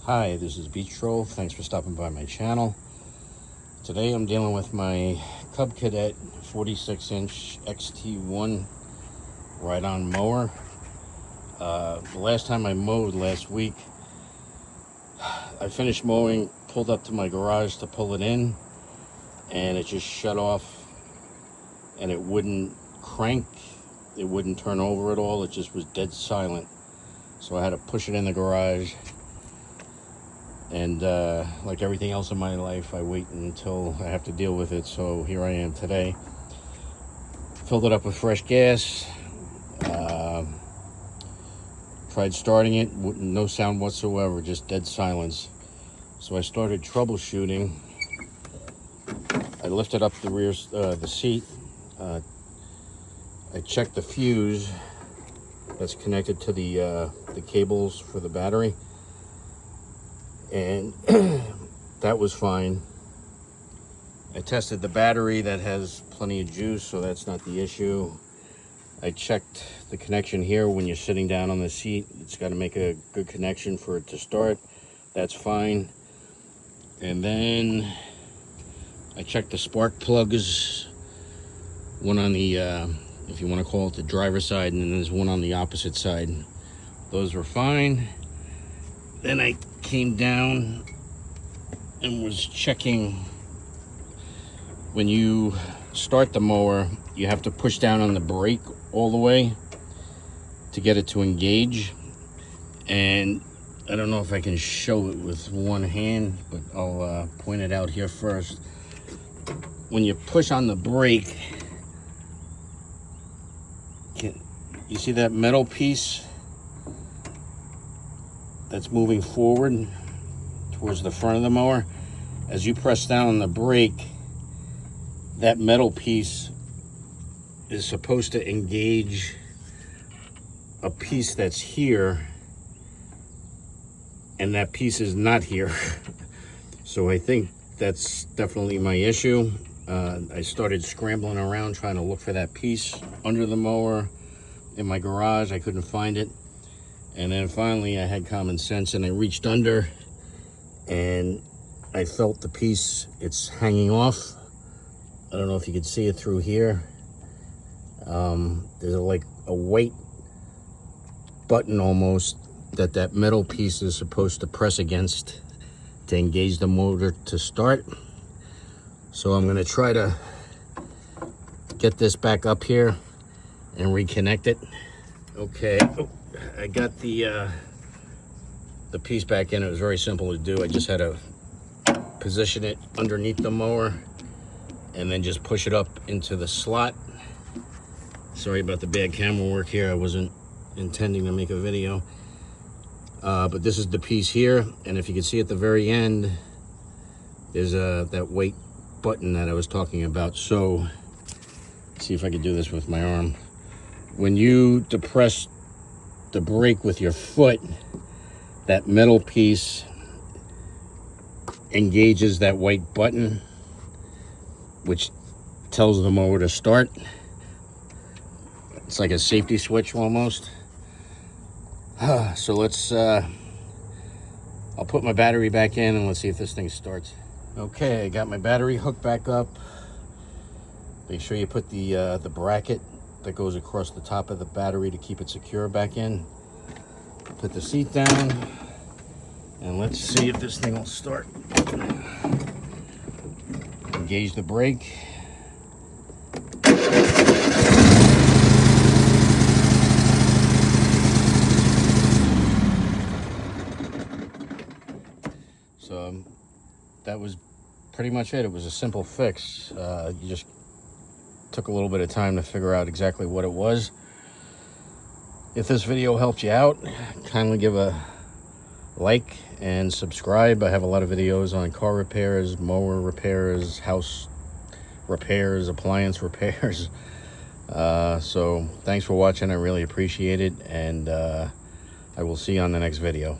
Hi, this is Beach Troll. Thanks for stopping by my channel. Today I'm dealing with my Cub Cadet 46-inch XT1 ride-on mower. The last time I mowed last week, I finished mowing, pulled up to my garage to pull it in, and it just shut off, and it wouldn't crank, it wouldn't turn over at all. It just was dead silent. So I had to push it in the garage. And like everything else in my life, I wait until I have to deal with it. So here I am today. Filled it up with fresh gas. Tried starting it, no sound whatsoever, just dead silence. So I started troubleshooting. I lifted up the rear, the seat. I checked the fuse that's connected to the cables for the battery. And that was fine. I tested the battery, that has plenty of juice, so that's not the issue. I checked the connection here when you're sitting down on the seat. It's got to make a good connection for it to start. That's fine. And then I checked the spark plugs. One on the, if you want to call it the driver's side, and then there's one on the opposite side. Those were fine. Then I came down and was checking. When you start the mower, you have to push down on the brake all the way to get it to engage. And I don't know if I can show it with one hand, but I'll point it out here first. When you push on the brake, you see that metal piece that's moving forward towards the front of the mower? As you press down on the brake, that metal piece is supposed to engage a piece that's here, and that piece is not here. So I think that's definitely my issue. I started scrambling around trying to look for that piece under the mower in my garage. I couldn't find it. And then finally I had common sense and I reached under and I felt the piece, it's hanging off. I don't know if you can see it through here. There's like a white button almost that metal piece is supposed to press against to engage the motor to start. So I'm gonna try to get this back up here and reconnect it. Okay. I got the piece back in. It was very simple to do. I just had to position it underneath the mower and then just push it up into the slot. Sorry about the bad camera work here. I wasn't intending to make a video. But this is the piece here, and if you can see at the very end, there's that white button that I was talking about. So let's see if I can do this with my arm. When you depress the brake with your foot, that metal piece engages that white button, which tells the mower to start. It's like a safety switch almost. So let's I'll put my battery back in and let's see if this thing starts. Okay, I got my battery hooked back up. Make sure you put the bracket that goes across the top of the battery to keep it secure back in. Put the seat down and let's see if this thing will start. Engage the brake. So that was pretty much it. It was a simple fix. You just took a little bit of time to figure out exactly what it was. If this video helped you out, kindly give a like and subscribe. I have a lot of videos on car repairs, mower repairs, house repairs, appliance repairs. So thanks for watching. I really appreciate it, and I will see you on the next video.